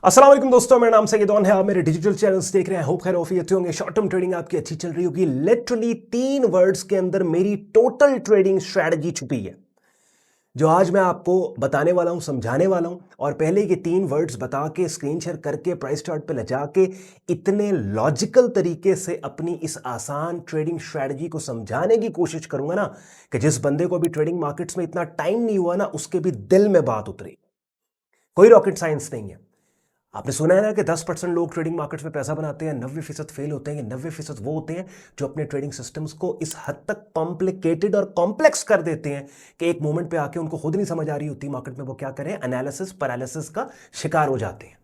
अस्सलाम वालेकुम दोस्तों, मेरा नाम सैयद है। आप मेरे डिजिटल चैनल्स देख रहे हैं। होप खैर ऑफियत होंगे। शॉर्ट टर्म ट्रेडिंग आपकी अच्छी चल रही होगी। लिटरली 3 वर्ड्स के अंदर मेरी टोटल ट्रेडिंग स्ट्रेटजी छुपी है, जो आज मैं आपको बताने वाला हूं, समझाने वाला हूं। और पहले ये 3 वर्ड्स बता के, स्क्रीन शेयर करके, प्राइस चार्ट पे ले जाके इतने लॉजिकल तरीके से अपनी इस आसान ट्रेडिंग स्ट्रेटजी को समझाने की कोशिश करूंगा ना, कि जिस बंदे को भी ट्रेडिंग मार्केट्स में इतना टाइम नहीं हुआ ना, उसके भी दिल में बात उतरी। कोई रॉकेट साइंस नहीं है। आपने सुना है ना कि 10% लोग ट्रेडिंग मार्केट्स में पैसा बनाते हैं, 90% फेल होते हैं। 90% वो होते हैं जो अपने ट्रेडिंग सिस्टम्स को इस हद तक कॉम्प्लिकेटेड और कॉम्प्लेक्स कर देते हैं कि एक मोमेंट पे आके उनको खुद नहीं समझ आ रही होती मार्केट में वो क्या करें, एनालिसिस पैरालिसिस का शिकार हो जाते हैं।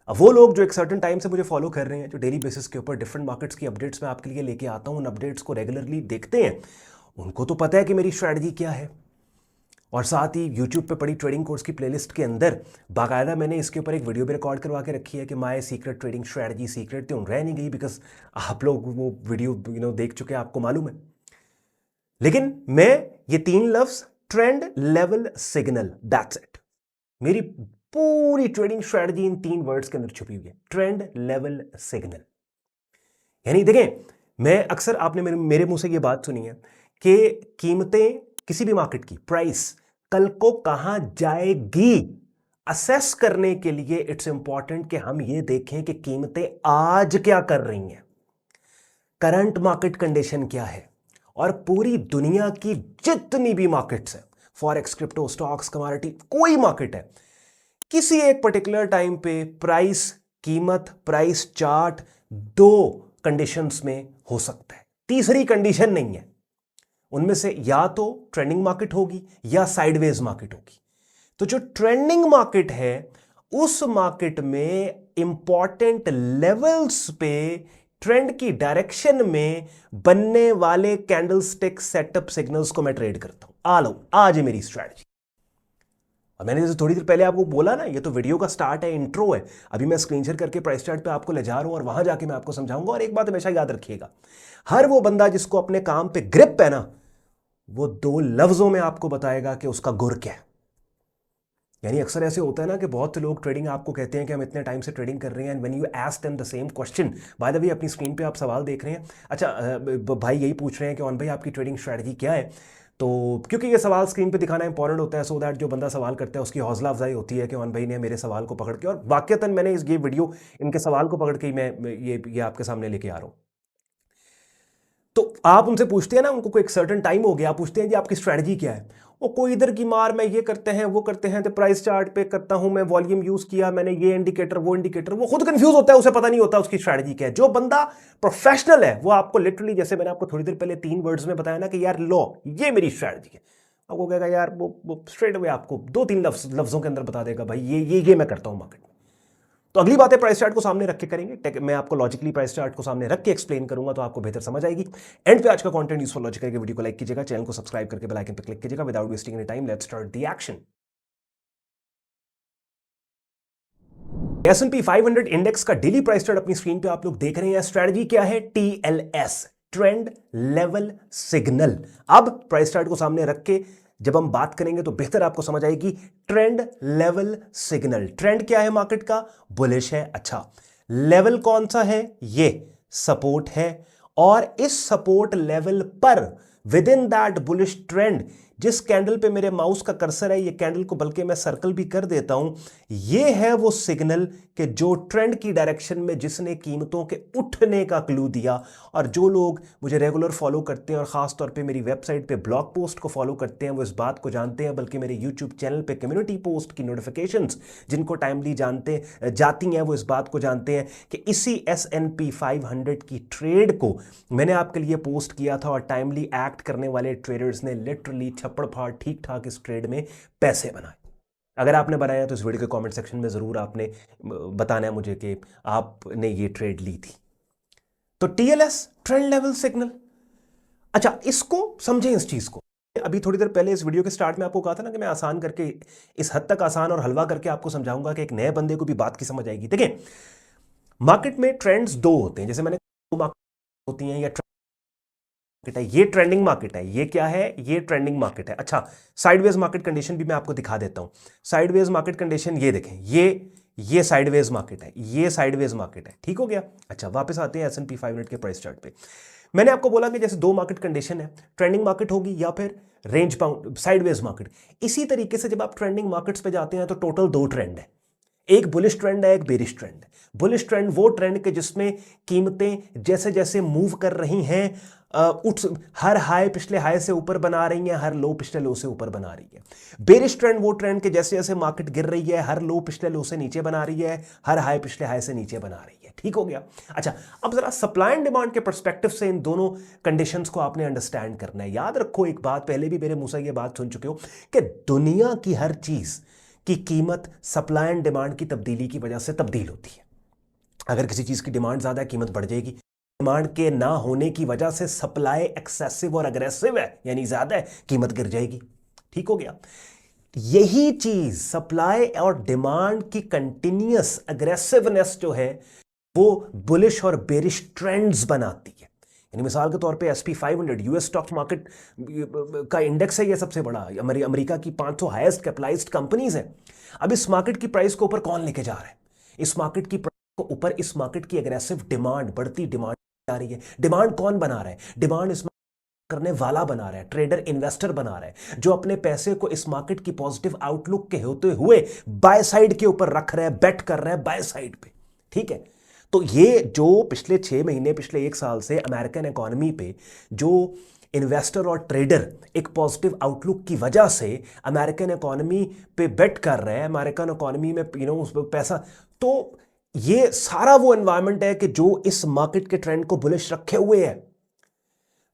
अब वो लोग जो एक सर्टेन टाइम से मुझे फॉलो कर रहे हैं, जो डेली बेसिस के ऊपर डिफरेंट मार्केट्स की अपडेट्स मैं आपके लिए लेके आता हूं, उन अपडेट्स को रेगुलरली देखते हैं, उनको तो पता है कि मेरी स्ट्रैटेजी क्या है। और साथ ही YouTube पे पड़ी ट्रेडिंग कोर्स की प्लेलिस्ट के अंदर बाकायदा मैंने इसके ऊपर एक वीडियो भी रिकॉर्ड करवा के रखी है कि my secret trading strategy. Secret तो रह नहीं गई, बिकॉज आप लोग वो वीडियो देख चुके हैं, आपको मालूम है। लेकिन मैं ये 3 लफ्ज, trend, level, signal, that's it. मेरी पूरी ट्रेडिंग स्ट्रैटेजी इन 3 वर्ड्स के अंदर छुपी हुई है। Trend, level, signal. यानी देखें, मैं अक्सर, आपने मेरे मुंह से ये बात सुनी है कि कीमतें किसी भी मार्केट की प्राइस कल को कहां जाएगी असेस करने के लिए इट्स इंपॉर्टेंट कि हम ये देखें कि कीमतें आज क्या कर रही हैं, करंट मार्केट कंडीशन क्या है। और पूरी दुनिया की जितनी भी मार्केट्स हैं, फॉरेक्स, क्रिप्टो, स्टॉक्स, कमोडिटी, कोई मार्केट है, किसी एक पर्टिकुलर टाइम पे प्राइस, कीमत, प्राइस चार्ट 2 कंडीशंस में हो सकता है, तीसरी कंडीशन नहीं है। उनमें से या तो ट्रेंडिंग मार्केट होगी या साइडवेज मार्केट होगी। तो जो ट्रेंडिंग मार्केट है, उस मार्केट में इंपॉर्टेंट लेवल्स पे ट्रेंड की डायरेक्शन में बनने वाले कैंडलस्टिक सेटअप सिग्नल्स को मैं ट्रेड करता हूं। आ लो, आज है मेरी स्ट्रैटेजी। और मैंने जैसे थोड़ी देर पहले आपको बोला ना, ये तो वीडियो का स्टार्ट है, इंट्रो है। अभी मैं स्क्रीन शेयर करके प्राइस चार्ट पे आपको ले जा रहा हूं और वहां जाके मैं आपको समझाऊंगा। और एक बात हमेशा याद रखिएगा, हर वो बंदा जिसको अपने काम पे ग्रिप है ना, वो 2 लफ्जों में आपको बताएगा कि उसका गुर क्या है। यानी अक्सर ऐसे होता है ना कि बहुत से लोग ट्रेडिंग आपको कहते हैं कि हम इतने टाइम से ट्रेडिंग कर रहे हैं, and when you ask them the same question, by the way अपनी स्क्रीन पे आप सवाल देख रहे हैं, अच्छा भाई यही पूछ रहे हैं कि ऑन भाई आपकी ट्रेडिंग स्ट्रैटेजी क्या है। तो क्योंकि ये सवाल स्क्रीन पे दिखाना इंपॉर्टेंट होता है, सो दैट जो बंदा सवाल करता है उसकी हौसला अफजाई होती है कि ऑन भाई ने मेरे सवाल को पकड़ के, और वाकईतन मैंने ये वीडियो इनके सवाल को पकड़ के ही मैं ये आपके सामने लेके आ रहा हूँ। तो आप उनसे पूछते हैं ना, उनको कोई एक सर्टेन टाइम हो गया, आप पूछते हैं जी आपकी स्ट्रैटेजी क्या है, वो कोई इधर की मार, मैं ये करते हैं वो करते हैं, तो प्राइस चार्ट पे करता हूं मैं, वॉल्यूम यूज किया मैंने, ये इंडिकेटर वो इंडिकेटर, वो खुद कंफ्यूज होता है, उसे पता नहीं होता उसकी स्ट्रैटेजी क्या है। जो बंदा प्रोफेशनल है वो आपको लिटरली, जैसे मैंने आपको थोड़ी देर पहले 3 वर्ड्स में बताया ना कि यार लो ये मेरी स्ट्रैटेजी है, आपको कहेगा यार, वो स्ट्रेट अवे आपको 2-3 लफ्जों के अंदर बता देगा, भाई ये मैं करता हूं मार्केट में। तो अगली बातें प्राइस चार्ट को सामने रख के करेंगे। मैं आपको लॉजिकली प्राइस चार्ट को सामने रख के एक्सप्लेन करूंगा, तो आपको बेहतर समझ आएगी। एंड पे आज का कंटेंट यूजफुल लॉजिक करके वीडियो को लाइक कीजिएगा, चैनल को सब्सक्राइब करके बेल आइकन पर क्लिक कीजिएगा। Without wasting any time, let's start the action. S&P 500 index का डेली प्राइस चार्ट अपनी स्क्रीन पे आप लोग देख रहे हैं। स्ट्रेटजी क्या है? TLS, trend level signal. अब प्राइस चार्ट को सामने रख के जब हम बात करेंगे तो बेहतर आपको समझ आएगी। ट्रेंड लेवल सिग्नल, ट्रेंड क्या है मार्केट का? बुलिश है। अच्छा, लेवल कौन सा है? ये सपोर्ट है। और इस सपोर्ट लेवल पर with in that bullish trend, जिस कैंडल पे मेरे माउस का कर्सर है, ये कैंडल को बल्कि मैं सर्कल भी कर देता हूं, ये है वो सिग्नल कि जो ट्रेंड की डायरेक्शन में जिसने कीमतों के उठने का क्लू दिया। और जो लोग मुझे रेगुलर फॉलो करते हैं और खास तौर पे मेरी वेबसाइट पे ब्लॉग पोस्ट को फॉलो करते हैं, वो इस बात को जानते हैं, बल्कि मेरे यूट्यूब चैनल पे कम्युनिटी पोस्ट की नोटिफिकेशंस जिनको टाइमली जाती हैं, वो इस बात को जानते हैं कि इसी S&P 500 की ट्रेड को मैंने आपके लिए पोस्ट किया था, और टाइमली एक्ट करने वाले ट्रेडर्स ने लिटरली छप्पड़ फाड़ ठीक ठाक इस ट्रेड में पैसे बनाए। अगर आपने बनाया तो इस वीडियो के कमेंट सेक्शन में जरूर आपने बताना है मुझे कि आपने ये ट्रेड ली थी। तो TLS, ट्रेंड लेवल सिग्नल। अच्छा, इसको समझें, इस चीज को। अभी थोड़ी देर पहले इस वीडियो के स्टार्ट में आपको कहा था ना कि मैं आसान करके, इस हद तक आसान और हलवा करके आपको समझाऊंगा कि एक नए बंदे को भी बात की समझ आएगी। देखिए, मार्केट में ट्रेंड्स 2 होते हैं, जैसे मैंने 2 मार्केट होती हैं, या मार्केट है, ये ट्रेंडिंग मार्केट है, ये क्या है? ये ट्रेंडिंग मार्केट है। अच्छा, साइडवेज मार्केट कंडीशन भी मैं आपको दिखा देता हूं। साइडवेज मार्केट कंडीशन ये देखें, ये साइडवेज मार्केट है, ये साइडवेज मार्केट है, ठीक हो गया। अच्छा वापस आते हैं S&P 500 के प्राइस चार्ट पे। मैंने आपको बोला कि जैसे दो मार्केट कंडीशन है, ट्रेंडिंग मार्केट होगी या फिर रेंज बाउंड साइडवेज मार्केट। इसी तरीके से जब आप ट्रेंडिंग मार्केट्स पे जाते हैं तो टोटल दो ट्रेंड है, एक बुलिश ट्रेंड है, एक बेरिश ट्रेंड है। बुलिश ट्रेंड वो ट्रेंड के जिसमें कीमतें जैसे जैसे मूव कर रही हैं, हर हाई पिछले हाई से ऊपर बना रही हैं, हर लो पिछले लो से ऊपर बना रही है। बेरिश ट्रेंड वो ट्रेंड के जैसे जैसे मार्केट गिर रही है, हर लो पिछले लो से नीचे बना रही है, हर हाई पिछले हाई से नीचे बना रही है, ठीक हो गया। अच्छा अब जरा सप्लाई एंड डिमांड के पर्सपेक्टिव से इन दोनों कंडीशंस को आपने अंडरस्टैंड करना है। याद रखो एक बात, पहले भी मेरे मुंह से ये बात सुन चुके हो कि दुनिया की हर चीज की कीमत सप्लाई एंड डिमांड की तब्दीली की वजह से तब्दील होती है। अगर किसी चीज की डिमांड ज्यादा है, कीमत बढ़ जाएगी। डिमांड के ना होने की वजह से सप्लाई एक्सेसिव और अग्रेसिव है, यानी ज्यादा है, कीमत गिर जाएगी, ठीक हो गया। यही चीज सप्लाई और डिमांड की कंटिन्यूअस अग्रेसिवनेस जो है वो बुलिश और बेरिश ट्रेंड्स बनाती है। यानी मिसाल के तौर पे S&P 500 यूएस स्टॉक मार्केट का इंडेक्स है, ये सबसे बड़ा अमेरिका की 500 हाईएस्ट कैपिटलाइज्ड कंपनीज है। अब इस मार्केट की प्राइस को ऊपर कौन लेके जा रहा है? इस मार्केट की प्राइस को ऊपर इस मार्केट की एग्रेसिव डिमांड, बढ़ती डिमांड आ रही है। डिमांड कौन बना रहा है? डिमांड इस करने वाला बना रहा है, ट्रेडर इन्वेस्टर बना रहा है, जो अपने पैसे को इस मार्केट की पॉजिटिव आउटलुक के होते हुए बाय साइड के ऊपर रख रहा है, बेट कर रहा है बाय साइड पे, ठीक है। तो ये जो पिछले 6 महीने, पिछले 1 साल से अमेरिकन इकोनॉमी पे जो इन्वेस्टर और ट्रेडर एक पॉजिटिव आउटलुक की वजह से अमेरिकन इकोनॉमी पे बेट कर रहे हैं, अमेरिकन इकोनॉमी में उस पैसा, तो ये सारा वो एनवायरनमेंट है कि जो इस मार्केट के ट्रेंड को बुलिश रखे हुए है।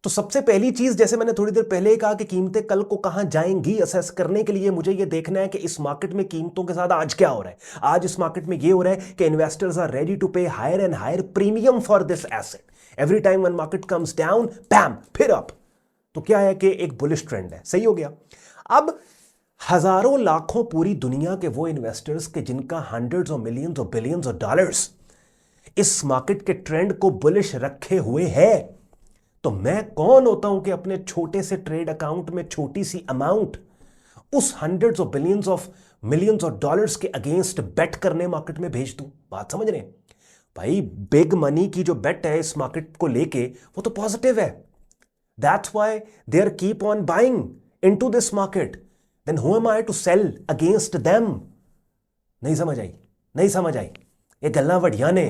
तो सबसे पहली चीज, जैसे मैंने थोड़ी देर पहले कहा कि कीमतें कल को कहां जाएंगी, असेस करने के लिए मुझे यह देखना है कि इस मार्केट में कीमतों के साथ आज क्या हो रहा है। आज इस मार्केट में यह हो रहा है कि investors are ready to pay higher and higher premium for this asset. Every time when market comes down, bam, फिर अप। तो क्या है कि एक बुलिश ट्रेंड है, सही हो गया। अब हजारों लाखों पूरी दुनिया के वो इन्वेस्टर्स के जिनका हंड्रेड्स ऑफ मिलियंस और बिलियंस ऑफ डॉलर्स इस मार्केट के ट्रेंड को बुलिश रखे हुए है, तो मैं कौन होता हूं कि अपने छोटे से ट्रेड अकाउंट में छोटी सी अमाउंट उस hundreds of billions of millions of dollars के अगेंस्ट बेट करने मार्केट में भेज दूं। बात समझ रहे हैं भाई? बिग मनी की जो बेट है इस मार्केट को लेके वो तो पॉजिटिव है। That's why they are keep on buying into this market. Then who am I to sell against them? नहीं समझ आई? नहीं समझ आई? ये गल्ला वड़िया ने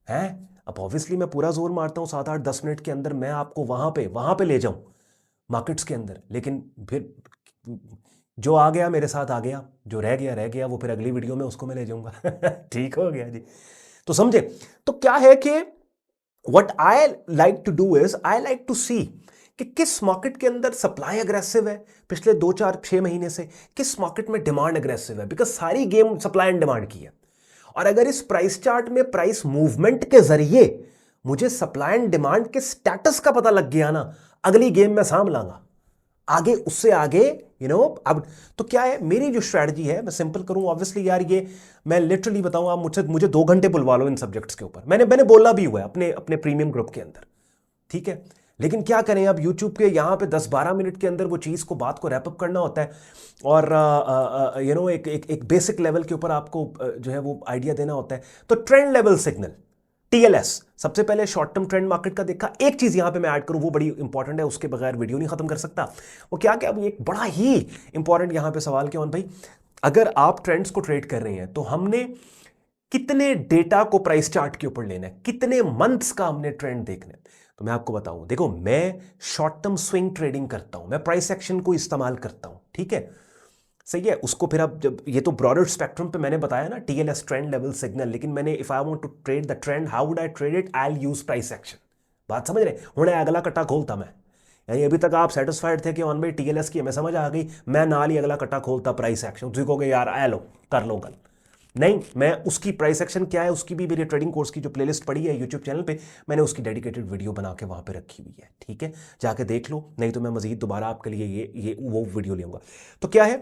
हैं। अब ऑब्वियसली मैं पूरा जोर मारता हूं 7-8-10 मिनट के अंदर मैं आपको वहां पे ले जाऊं मार्केट्स के अंदर, लेकिन फिर जो आ गया मेरे साथ आ गया, जो रह गया, वो फिर अगली वीडियो में उसको मैं ले जाऊंगा। ठीक हो गया जी? तो समझे? तो क्या है कि what I like to do is I like to see कि किस मार्केट के अंदर सप्लाई अग्रेसिव है पिछले 2-4-6 महीने से, किस मार्केट में डिमांड अग्रेसिव है, बिकॉज सारी गेम सप्लाई एंड डिमांड की है। और अगर इस प्राइस चार्ट में प्राइस मूवमेंट के जरिए मुझे सप्लाई एंड डिमांड के स्टेटस का पता लग गया ना, अगली गेम में साम लाऊंगा आगे, उससे आगे अब तो क्या है मेरी जो स्ट्रेटजी है, मैं सिंपल करूं ऑब्वियसली यार, ये मैं लिटरली बताऊं, आप मुझे 2 घंटे बुलवा लो इन सब्जेक्ट्स के ऊपर, मैंने बोला भी हुआ है अपने प्रीमियम ग्रुप के अंदर, ठीक है। लेकिन क्या करें, अब यूट्यूब के यहाँ पे 10-12 मिनट के अंदर वो चीज़ को, बात को रैपअप करना होता है, और एक बेसिक लेवल के ऊपर आपको जो है वो आइडिया देना होता है। तो ट्रेंड लेवल सिग्नल, TLS, सबसे पहले शॉर्ट टर्म ट्रेंड मार्केट का देखा। एक चीज़ यहाँ पे मैं ऐड करूँ, वो बड़ी इंपॉर्टेंट है, उसके बगैर वीडियो नहीं खत्म कर सकता। वो क्या कि अब एक बड़ा ही इंपॉर्टेंट यहाँ पे सवाल क्या भाई, अगर आप ट्रेंड्स को ट्रेड कर रहे हैं तो हमने कितने डेटा को प्राइस चार्ट के ऊपर लेना है, कितने मंथ्स का हमने ट्रेंड देखना है। तो मैं आपको बताऊं, देखो मैं शॉर्ट टर्म स्विंग ट्रेडिंग करता हूं, मैं प्राइस एक्शन को इस्तेमाल करता हूं, ठीक है, सही है। उसको फिर अब जब ये तो ब्रॉडर स्पेक्ट्रम पे मैंने बताया ना, TLS ट्रेंड लेवल सिग्नल, लेकिन मैंने if I want to trade the trend, how would I trade it? I will use price action. बात समझ रहे? हुणे अगला कट्टा खोलता मैं, यानी अभी तक आप सेटिस्फाइड थे कि ऑन भाई TLS की हमें समझ आ गई, मैं नाल ही अगला कट्टा खोलता प्राइस एक्शन। तुम कहोगे यार आ लो कर लो गल, नहीं, मैं उसकी प्राइस एक्शन क्या है उसकी भी मेरे ट्रेडिंग कोर्स की जो प्लेलिस्ट पड़ी है यूट्यूब चैनल पे, मैंने उसकी डेडिकेटेड वीडियो बना के वहां पे रखी हुई है, ठीक है, जाके देख लो, नहीं तो मैं मजीद दोबारा आपके लिए ये वो वीडियो लूंगा। तो क्या है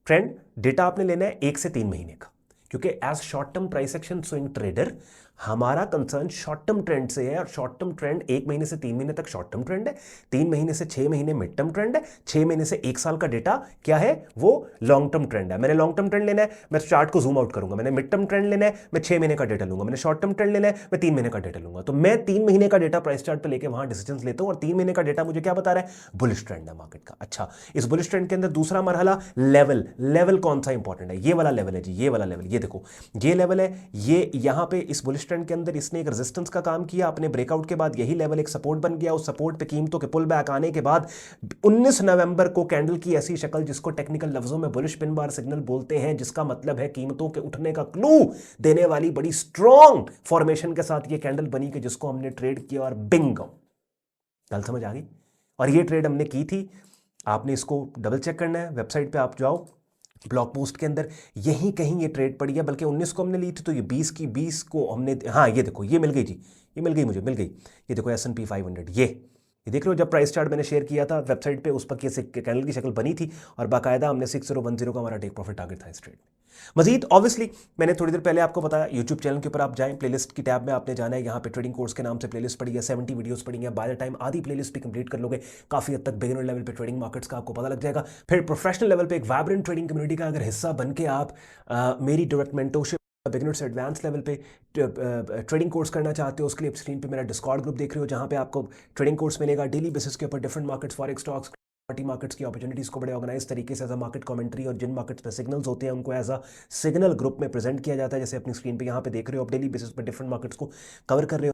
ट्रेंड डेटा आपने लेना है 1 से 3 महीने का, क्योंकि as short term price action swing trader हमारा कंसर्न शॉर्ट टर्म ट्रेंड से है, और शॉर्ट टर्म ट्रेंड 1 महीने से 3 महीने तक शॉर्ट टर्म ट्रेंड है, 3 महीने से 6 महीने मिड टर्म ट्रेंड है, 6 महीने से 1 साल का डेटा क्या है, वो लॉन्ग टर्म ट्रेंड है। मैंने लॉन्ग टर्म ट्रेंड लेना है, मैं चार्ट को जूम आउट करूंगा, मैंने मिड टर्म ट्रेंड लेना है, मैं 6 महीने का डेटा लूंगा, मैंने शॉर्ट टर्म ट्रेंड लेना है, मैं 3 महीने का डेटा लूंगा। तो मैं 3 महीने का डेटा प्राइस चार्ट पे लेके वहां डिसीजंस लेता हूं, और 3 महीने का डेटा मुझे क्या बता रहा है, बुलिश ट्रेंड है मार्केट का। अच्छा, इस बुलिश ट्रेंड के अंदर दूसरा मरहला लेवल कौन सा इंपॉर्टेंट है, ये वाला लेवल है जी, ये वाला लेवल, ये देखो ये लेवल है, ये यहां पे इस बुलिश ट्रेंड के अंदर इसने एक रेजिस्टेंस का काम किया, अपने ब्रेकआउट के बाद यही लेवल एक सपोर्ट बन गया, उस सपोर्ट पे कीमतों के पुल बैक आने के बाद 19 नवंबर को कैंडल की ऐसी शक्ल जिसको टेक्निकल लफ्जों में बुलिश पिन बार सिग्नल बोलते हैं, जिसका मतलब है कीमतों के उठने का क्लू देने वाली बड़ी स्ट्रॉन्ग फॉर्मेशन के साथ ये कैंडल बनी कि जिसको हमने ट्रेड किया, और बिंगो, गल समझ आ गई। और ये ट्रेड हमने की थी, आपने इसको डबल चेक करना है, वेबसाइट पे आप जाओ, ब्लॉग पोस्ट के अंदर यहीं कहीं ये ट्रेड पड़ी है, बल्कि 19 को हमने ली थी, तो ये 20 को हमने, हाँ ये देखो ये मिल गई जी, ये मिल गई, मुझे मिल गई, ये देखो S&P 500, ये देख रहे हो, जब प्राइस चार्ट मैंने शेयर किया था वेबसाइट पे, उस पर कैंडल की शक्ल बनी थी, और बाकायदा हमने 6010 का हमारा टेक प्रॉफिट टारगेट था इस ट्रेड में। मजीद ऑब्वियसली मैंने थोड़ी देर पहले आपको बताया, यूट्यूब चैनल के ऊपर आप जाएं, प्लेलिस्ट की टैब में आपने जाना है, यहाँ पे ट्रेडिंग कोर्स के नाम से प्लेलिस्ट पड़ी है, 70 वीडियोस पड़ी है, बाय द टाइम आधी प्लेलिस्ट भी कंप्लीट कर लोगे, काफी हद तक बिगिनर लेवल पे ट्रेडिंग मार्केट्स का आपको पता लग जाएगा। फिर प्रोफेशनल लेवल पे एक वाइब्रेंट ट्रेडिंग कम्युनिटी का अगर हिस्सा बन के आप मेरी डायरेक्ट मेंटरशिप बिगिनर से एडवांस लेवल पे ट्रेडिंग कोर्स करना चाहते हो, उसके लिए स्क्रीन पे मेरा डिस्कॉर्ड ग्रुप देख रहे हो, जहां पे आपको ट्रेडिंग कोर्स मिलेगा, डेली बेसिस के ऊपर different markets, forex, stocks, markets की अपॉर्चुनिटीज को बड़े ऑर्गेनाइज तरीके से एज अ मार्केट कमेंट्री, और जिन मार्केट्स पे सिग्नल्स होते हैं उनको एज अ सिग्नल ग्रुप में प्रेजेंट किया जाता है, जैसे अपनी स्क्रीन पे यहाँ पे देख रहे हो, आप डेली बेसिस पर डिफरेंट मार्केट्स को कवर कर रहे हो।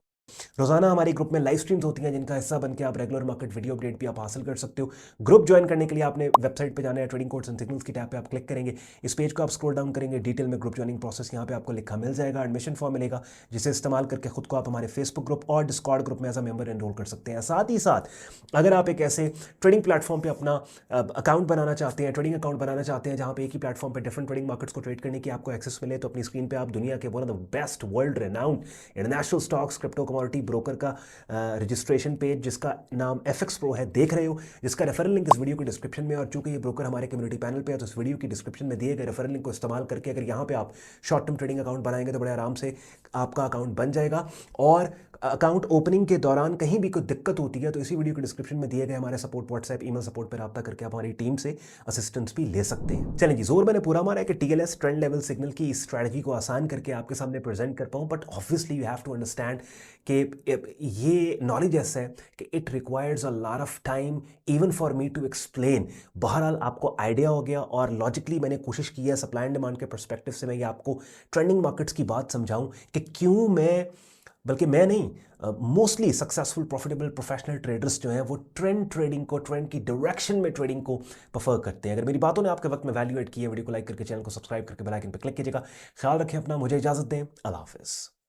रोजाना हमारे ग्रुप में लाइव स्ट्रीम्स होती हैं, जिनका हिस्सा बन के आप रेगुलर मार्केट वीडियो अपडेट भी आप हासिल कर सकते हो। ग्रुप ज्वाइन करने के लिए आपने वेबसाइट पे जाना है, ट्रेडिंग कोर्स एंड सिग्नल्स की टैब पे आप क्लिक करेंगे, इस पेज को आप स्क्रॉल डाउन करेंगे, डिटेल में ग्रुप ज्वाइनिंग प्रोसेस यहाँ पे आपको लिखा मिल जाएगा, एडमिशन फॉर्म मिलेगा, जिसे इस्तेमाल करके खुद को आप हमारे फेसबुक ग्रुप और डिस्कॉर्ड ग्रुप में एज अ मेंबर एनरोल कर सकते हैं। साथ ही साथ अगर आप एक ऐसे ट्रेडिंग प्लेटफॉर्म पे अपना अकाउंट बनाना चाहते हैं, ट्रेडिंग अकाउंट बनाना चाहते हैं, जहाँ पे एक ही प्लेटफॉर्म पे डिफरेंट ट्रेडिंग मार्केट्स को ट्रेड करने की आपको एक्सेस मिले, तो अपनी स्क्रीन पे आप दुनिया के one of the best world renowned international stocks crypto commodity broker का रजिस्ट्रेशन पेज, जिसका नाम FX Pro है, देख रहे हो, जिसका रेफरल लिंक इस वीडियो के डिस्क्रिप्शन में, और चूंकि ये ब्रोकर हमारे कम्युनिटी पैनल पे है, तो इस वीडियो की डिस्क्रिप्शन में दिए गए रेफरल लिंक को इस्तेमाल करके अगर यहाँ पे आप शॉर्ट टर्म ट्रेडिंग अकाउंट बनाएंगे तो बड़े आराम से आपका अकाउंट बन जाएगा। और अकाउंट ओपनिंग के दौरान कहीं भी कोई दिक्कत होती है तो इसी वीडियो के डिस्क्रिप्शन में दिए गए हमारे सपोर्ट व्हाट्सएप ईमेल सपोर्ट पर रब्ता करके आप हमारी टीम से असिस्टेंस भी ले सकते हैं। चलें जी, जोर मैंने पूरा मारा है कि TLS ट्रेंड लेवल सिग्नल की इस स्ट्रैटेजी को आसान करके आपके सामने प्रेजेंट कर पाऊँ, but obviously you have to understand कि ये नॉलेज ऐसा है कि it requires a lot of time even for me to explain. बहरहाल आपको आइडिया हो गया, और लॉजिकली मैंने कोशिश की है सप्लाई एंड डिमांड के पर्सपेक्टिव से मैं ये आपको ट्रेंडिंग मार्केट्स की बात समझाऊं कि क्यों मैं, बल्कि मैं नहीं, mostly successful profitable professional traders जो हैं वो ट्रेंड ट्रेडिंग को, ट्रेंड की डायरेक्शन में ट्रेडिंग को प्रेफर करते हैं। अगर मेरी बातों ने आपके वक्त में वैल्यू एड की है, वीडियो को लाइक करके चैनल को सब्सक्राइब करके बेल आइकन पर क्लिक कीजिएगा। ख्याल रखें अपना, मुझे इजाजत दें, अल्लाह हाफिज़।